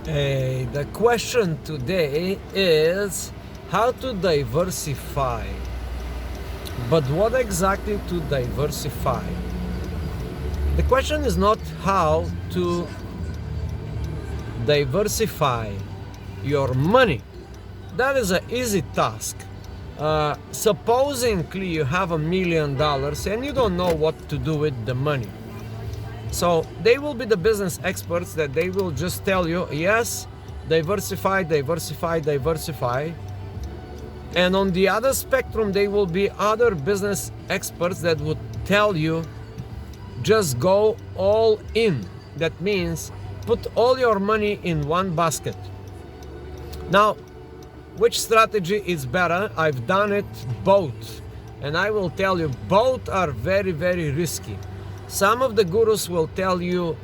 The question today is how to diversify. But what exactly to diversify? The question is not how to diversify your money. That is an easy task. Supposingly you have $1 million and you don't know what to do with the money. So they will be the business experts that they will just tell you, yes, diversify, diversify, diversify. And on the other spectrum, they will be other business experts that would tell you, just go all in. That means put all your money in one basket. Now, which strategy is better? I've done it both. And I will tell you, both are very, very risky. Some of the gurus will tell you,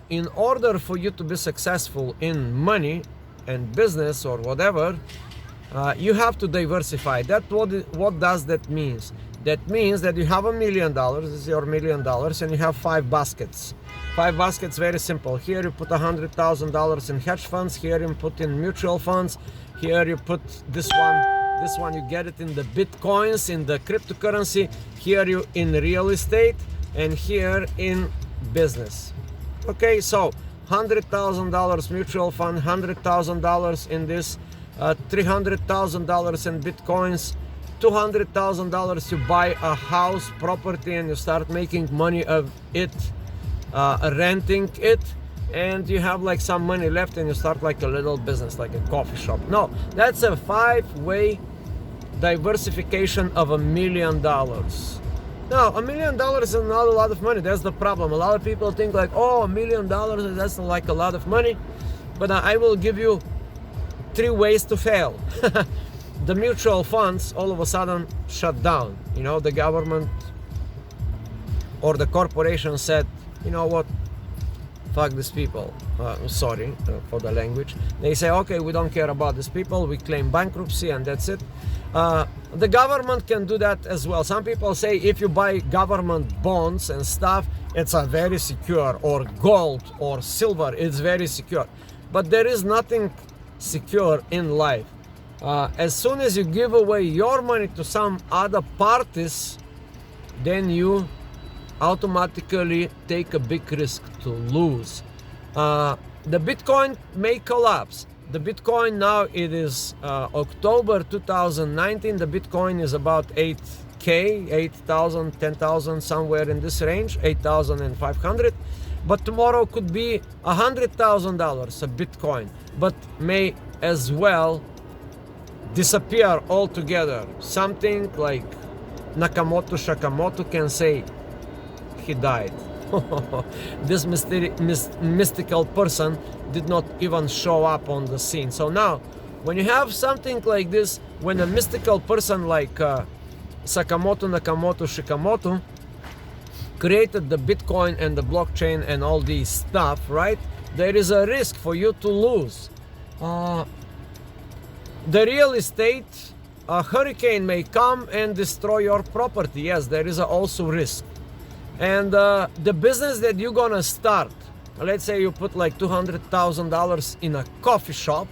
in order for you to be successful in money and business or whatever, you have to diversify. What does that mean? That means that you have $1 million, this is your $1 million, and you have 5 baskets. 5 baskets, very simple. Here you put $100,000 in hedge funds, here you put in mutual funds, here you put this one you get it in the bitcoins, in the cryptocurrency, here you in real estate, and here in business. Okay, so $100,000 mutual fund, $100,000 in this, $300,000 in bitcoins, $200,000 to buy a house, property, and you start making money of it, renting it, and you have like some money left and you start like a little business, like a coffee shop. No, that's a 5-way diversification of $1 million. Now, $1 million is not a lot of money. That's the problem. A lot of people think like, oh, $1 million, that's not like a lot of money. But I will give you 3 ways to fail. The mutual funds all of a sudden shut down. You know, the government or the corporation said, you know what, fuck these people. Sorry for the language. They say, okay, we don't care about these people. We claim bankruptcy and that's it. The government can do that as well. Some people say if you buy government bonds and stuff, it's a very secure, or gold or silver, it's very secure. But there is nothing secure in life. As soon as you give away your money to some other parties, then you automatically take a big risk to lose. The Bitcoin may collapse. The Bitcoin now, it is October 2019. The Bitcoin is about 8K, 8,000, 10,000, somewhere in this range, 8,500. But tomorrow could be $100,000 a Bitcoin, but may as well disappear altogether. Something like Nakamoto can say he died. This mystical person did not even show up on the scene. So now, when you have something like this, when a mystical person like Shikamoto created the Bitcoin and the blockchain and all these stuff, right? There is a risk for you to lose. The real estate, a hurricane may come and destroy your property. Yes, there is also risk. And the business that you're gonna start, let's say you put like $200,000 in a coffee shop,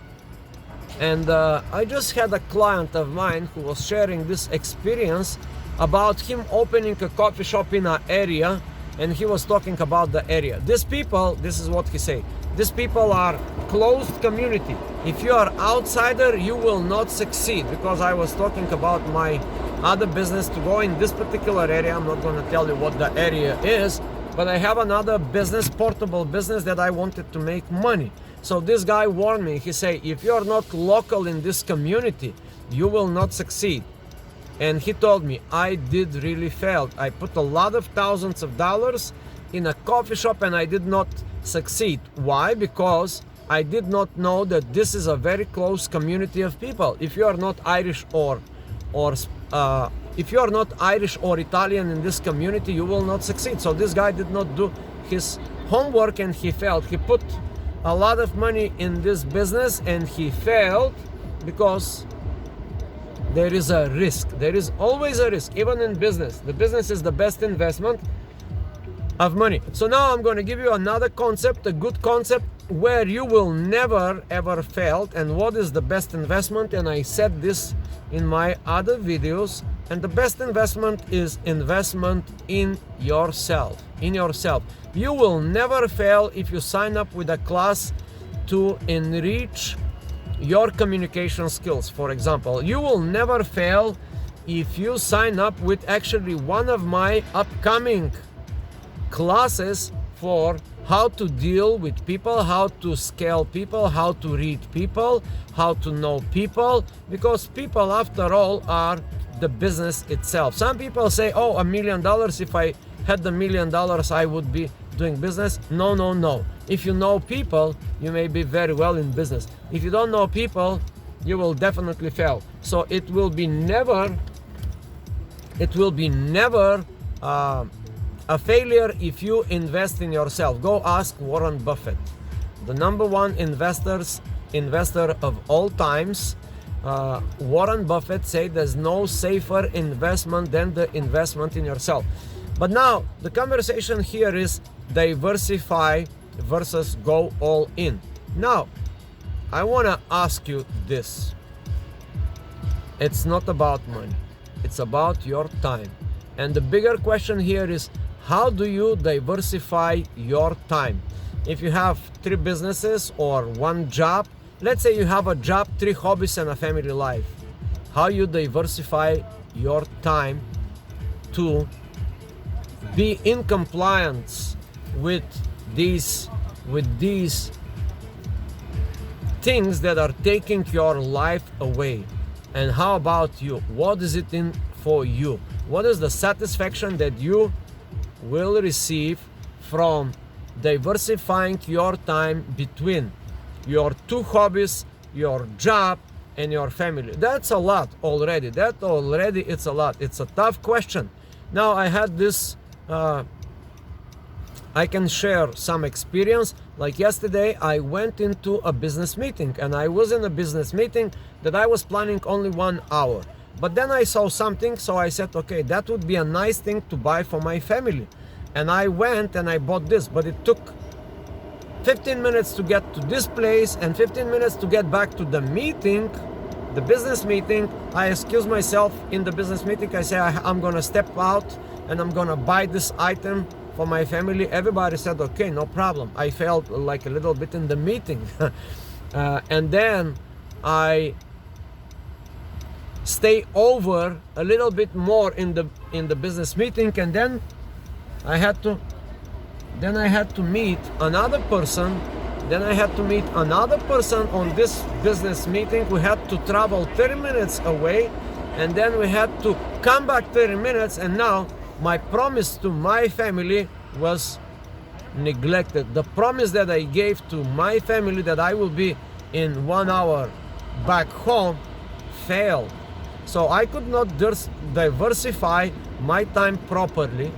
and I just had a client of mine who was sharing this experience about him opening a coffee shop in an area, and he was talking about the area. These people, this is what he said, these people are closed community. If you are outsider, you will not succeed, because I was talking about my other business to go in this particular area. I'm not going to tell you what the area is, but I have another business, portable business, that I wanted to make money. So this guy warned me. He said, if you're not local in this community, you will not succeed. And he told me, I did really fail. I put a lot of thousands of dollars in a coffee shop and I did not succeed. Why? Because I did not know that this is a very close community of people. If you are not Irish or if you are not Irish or Italian in this community, you will not succeed. So this guy did not do his homework and he failed. He put a lot of money in this business and he failed because there is a risk. There is always a risk, even in business. The business is the best investment. of money. So now I'm going to give you another concept, a good concept where you will never ever fail. And what is the best investment? And I said this in my other videos. And the best investment is investment in yourself. In yourself. You will never fail if you sign up with a class to enrich your communication skills. For example, you will never fail if you sign up with actually one of my upcoming classes for how to deal with people, how to scale people, how to read people, how to know people, because people, after all, are the business itself. Some people say, oh, $1 million, if I had the $1 million, I would be doing business. No, no, no. If you know people, you may be very well in business. If you don't know people, you will definitely fail. So it will be never a failure if you invest in yourself. Go ask Warren Buffett, the number one investor of all times. Warren Buffett said there's no safer investment than the investment in yourself. But now the conversation here is diversify versus go all in. Now, I want to ask you this. It's not about money. It's about your time. And the bigger question here is, how do you diversify your time? If you have 3 businesses or 1 job, let's say you have a job, 3 hobbies, and a family life. How you diversify your time to be in compliance with these things that are taking your life away. And how about you? What is it in for you? What is the satisfaction that you will receive from diversifying your time between your 2 hobbies, your job, and your family? That's a lot already. It's a lot. It's a tough question. Now I had this, I can share some experience. Like yesterday, I went into a business meeting, and I was in a business meeting that I was planning only 1 hour. But then I saw something, so I said, okay, that would be a nice thing to buy for my family. And I went and I bought this, but it took 15 minutes to get to this place and 15 minutes to get back to the meeting, the business meeting. I excused myself in the business meeting. I say, I'm gonna step out and I'm gonna buy this item for my family. Everybody said, okay, no problem. I felt like a little bit in the meeting. And then I stay over a little bit more in the business meeting, and then I had to meet another person. Then I had to meet another person on this business meeting. We had to travel 30 minutes away, and then we had to come back 30 minutes, and now my promise to my family was neglected. The promise that I gave to my family that I will be in 1 hour back home failed. So I could not diversify my time properly,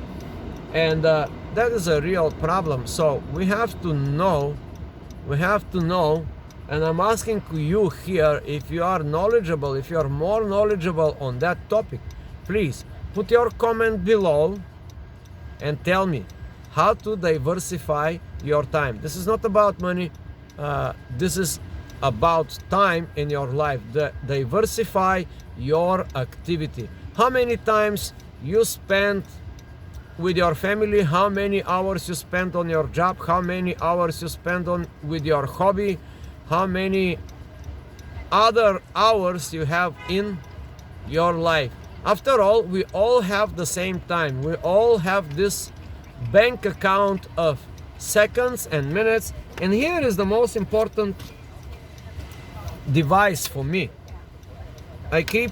and that is a real problem. So we have to know, and I'm asking you here, if you are knowledgeable, if you are more knowledgeable on that topic, please put your comment below and tell me how to diversify your time. This is not about money. This is about time in your life. Diversify your activity. How many times you spend with your family, how many hours you spend on your job, how many hours you spend with your hobby, how many other hours you have in your life. After all, we all have the same time. We all have this bank account of seconds and minutes. And here is the most important device for me. I keep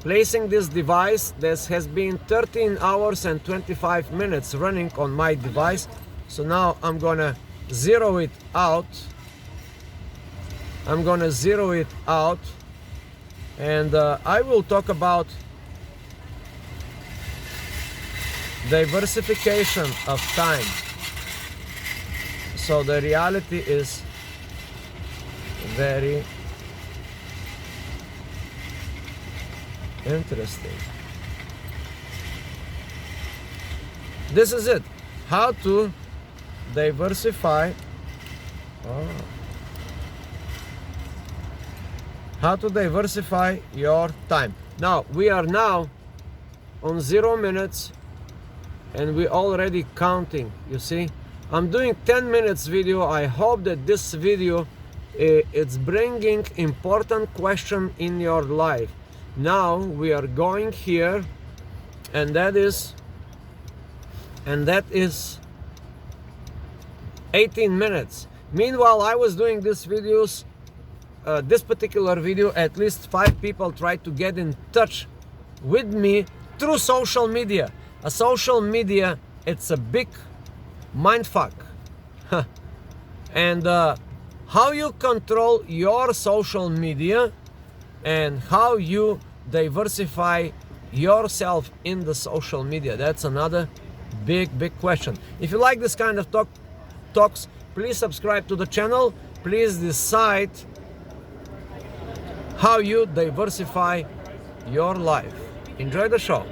placing this device. This has been 13 hours and 25 minutes running on my device. So now I'm gonna zero it out. And I will talk about diversification of time. So the reality is very interesting. This is it. how to diversify how to diversify your time. Now we are now on 0 minutes and we already counting. You see, I'm doing 10 minutes video. I hope that this video it's bringing important question in your life. Now we are going here, and that is 18 minutes. Meanwhile, I was doing these videos, this particular video, at least 5 people tried to get in touch with me through social media. A social media, it's a big mindfuck. And how you control your social media and how you diversify yourself in the social media, that's another big question. If you like this kind of talks, please subscribe to the channel. Please decide how you diversify your life. Enjoy the show.